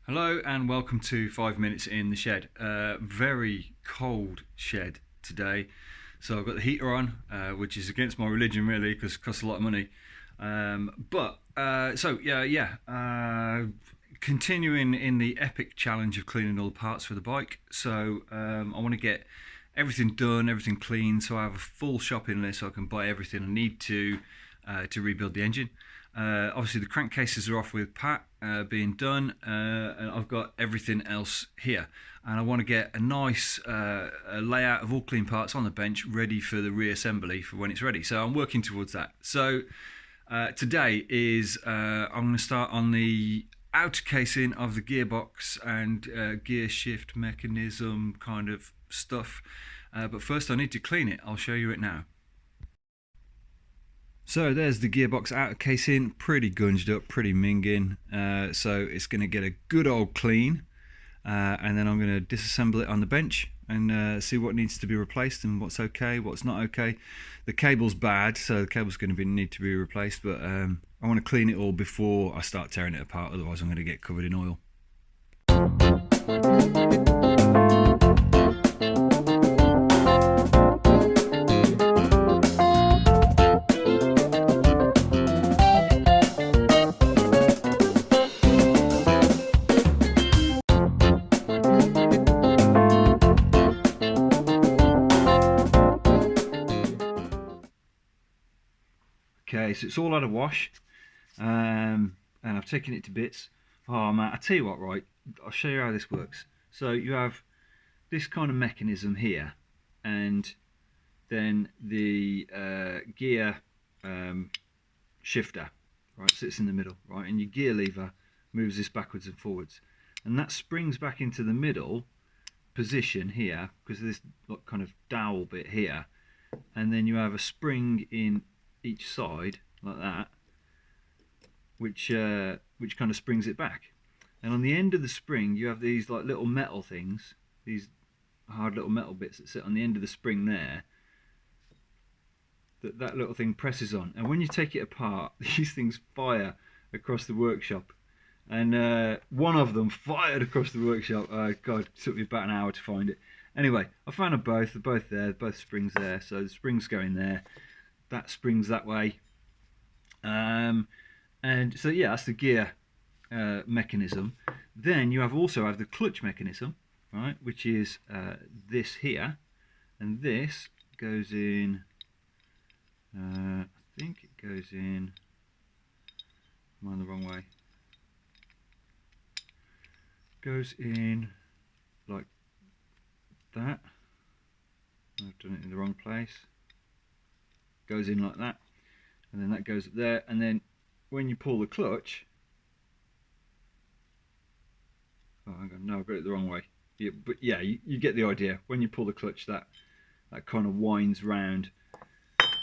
Hello and welcome to 5 Minutes in the Shed. Very cold shed today, so I've got the heater on, which is against my religion really because it costs a lot of money. Continuing in the epic challenge of cleaning all the parts for the bike. So I want to get everything done, everything clean, so I have a full shopping list so I can buy everything I need to rebuild the engine. Obviously the crankcases are off with Pat being done, and I've got everything else here, and I want to get a nice layout of all clean parts on the bench ready for the reassembly for when it's ready. So I'm working towards that. So today is I'm going to start on the outer casing of the gearbox and gear shift mechanism kind of stuff, but first I need to clean it. I'll show you it now. So there's the gearbox outer casing, pretty gunged up, pretty minging, so it's going to get a good old clean, and then I'm going to disassemble it on the bench and see what needs to be replaced and what's okay, what's not okay. The cable's bad, so the cable's going to need to be replaced, but I want to clean it all before I start tearing it apart, otherwise I'm going to get covered in oil. Okay, so it's all had a wash, and I've taken it to bits. Oh man, I tell you what, right, I'll show you how this works. So you have this kind of mechanism here, and then the gear shifter, right, sits in the middle, right, and your gear lever moves this backwards and forwards, and that springs back into the middle position here because of this kind of dowel bit here, and then you have a spring in each side like that, which kind of springs it back. And on the end of the spring you have these like little metal things, these hard little metal bits that sit on the end of the spring there, that little thing presses on, and when you take it apart these things fire across the workshop, and one of them fired across the workshop. God, it took me about an hour to find it. Anyway, I found them both. They're both there, both springs there, so the springs going there, that springs that way, and so yeah, that's the gear mechanism. Then you also have the clutch mechanism, right, which is this here, and this goes in, I think it goes in, am I on the wrong way, goes in like that. I've done it in the wrong place. Goes in like that, and then that goes up there, and then when you pull the clutch, oh hang on, no, I've got it the wrong way. Yeah, but yeah, you get the idea. When you pull the clutch, that kind of winds round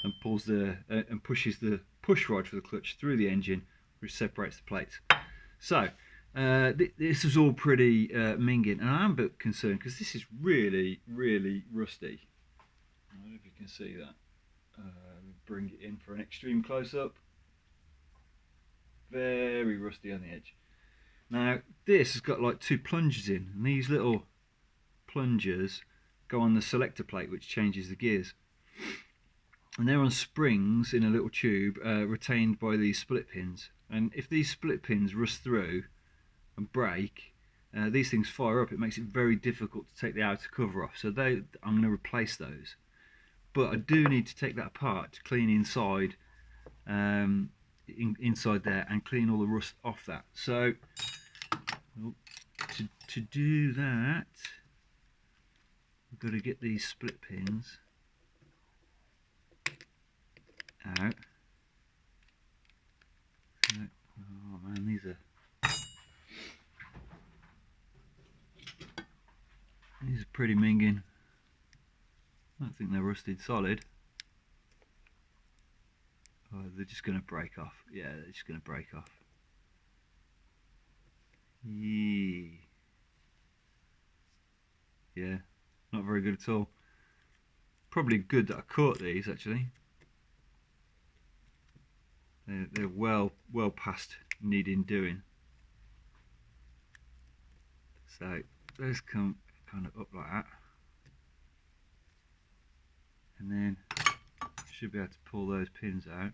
and pulls and pushes the push rod for the clutch through the engine, which separates the plates. So this is all pretty minging, and I'm a bit concerned because this is really rusty. I don't know if you can see that. Bring it in for an extreme close-up. Very rusty on the edge. Now this has got like two plungers in, and these little plungers go on the selector plate which changes the gears, and they're on springs in a little tube retained by these split pins, and if these split pins rust through and break, these things fire up. It makes it very difficult to take the outer cover off, so I'm going to replace those. But I do need to take that apart to clean inside, inside there, and clean all the rust off that. So to do that, I've got to get these split pins out. Oh man, these are pretty minging. I don't think they're rusted solid. Oh, they're just going to break off. Yeah, they're just going to break off. Yeah, not very good at all. Probably good that I caught these actually. they're well past needing doing. So those come kind of up like that, and then should be able to pull those pins out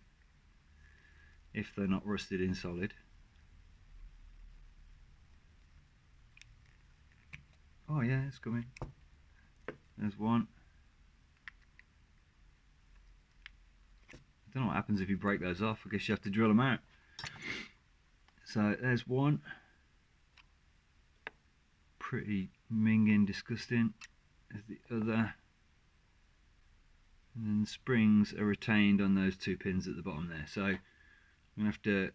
if they're not rusted in solid. Oh yeah, it's coming. There's one. I don't know what happens if you break those off. I guess you have to drill them out. So there's one. Pretty minging, disgusting. There's the other. And then the springs are retained on those two pins at the bottom there. So I'm going to have to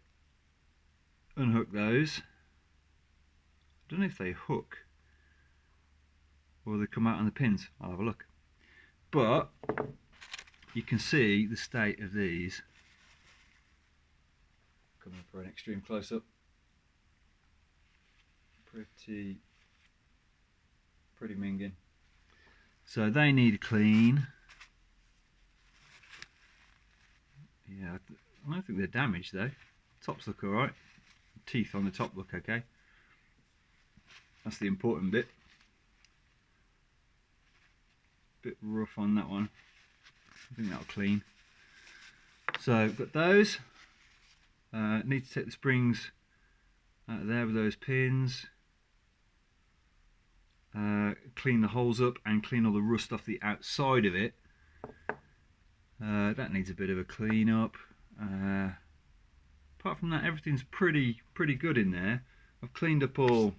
unhook those. I don't know if they hook or they come out on the pins. I'll have a look. But you can see the state of these. Coming up for an extreme close-up. Pretty minging. So they need a clean. Yeah, I don't think they're damaged though. Tops look alright. Teeth on the top look okay. That's the important bit. Bit rough on that one. I think that'll clean. So I've got those. Need to take the springs out of there with those pins. Clean the holes up and clean all the rust off the outside of it. That needs a bit of a clean up. Apart from that, everything's pretty good in there. I've cleaned up all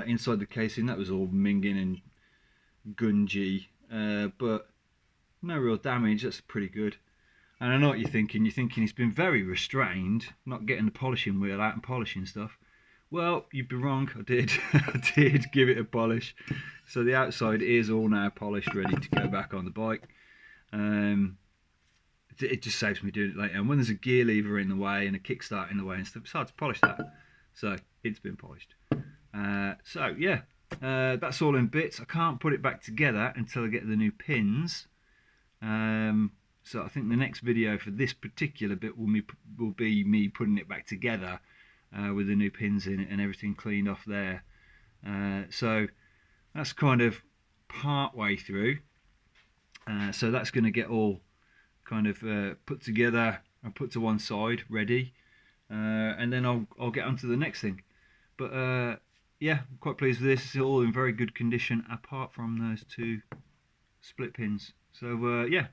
inside the casing. That was all minging and gungy, but no real damage. That's pretty good. And I know what you're thinking. You're thinking it's been very restrained, not getting the polishing wheel out and polishing stuff. Well, you'd be wrong. I did. I did give it a polish. So the outside is all now polished, ready to go back on the bike. It just saves me doing it later. And when there's a gear lever in the way and a kickstart in the way and stuff, it's hard to polish that. So it's been polished. So yeah, that's all in bits. I can't put it back together until I get the new pins. So I think the next video for this particular bit will be me putting it back together with the new pins in it and everything cleaned off there. So that's kind of part way through. So that's going to get all kind of put together and put to one side, ready, and then I'll get on to the next thing. But yeah, I'm quite pleased with this. It's all in very good condition apart from those two split pins. So yeah,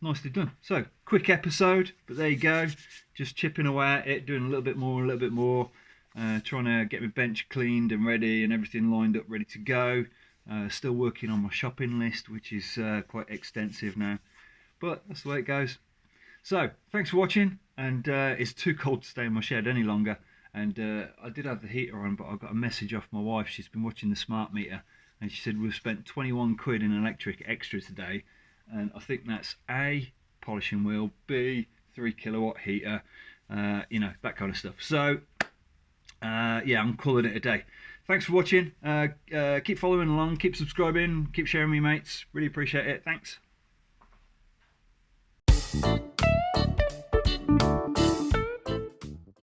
nicely done. So quick episode, but there you go. Just chipping away at it, doing a little bit more, trying to get my bench cleaned and ready and everything lined up, ready to go. Still working on my shopping list, which is quite extensive now, but that's the way it goes. So thanks for watching, and it's too cold to stay in my shed any longer, and I did have the heater on, but I got a message off my wife. She's been watching the smart meter and she said we've spent 21 quid in electric extra today, and I think that's A, polishing wheel, B, 3 kilowatt heater, you know, that kind of stuff. So yeah, I'm calling it a day. Thanks for watching. Keep following along, keep subscribing, keep sharing with your mates. Really appreciate it. Thanks.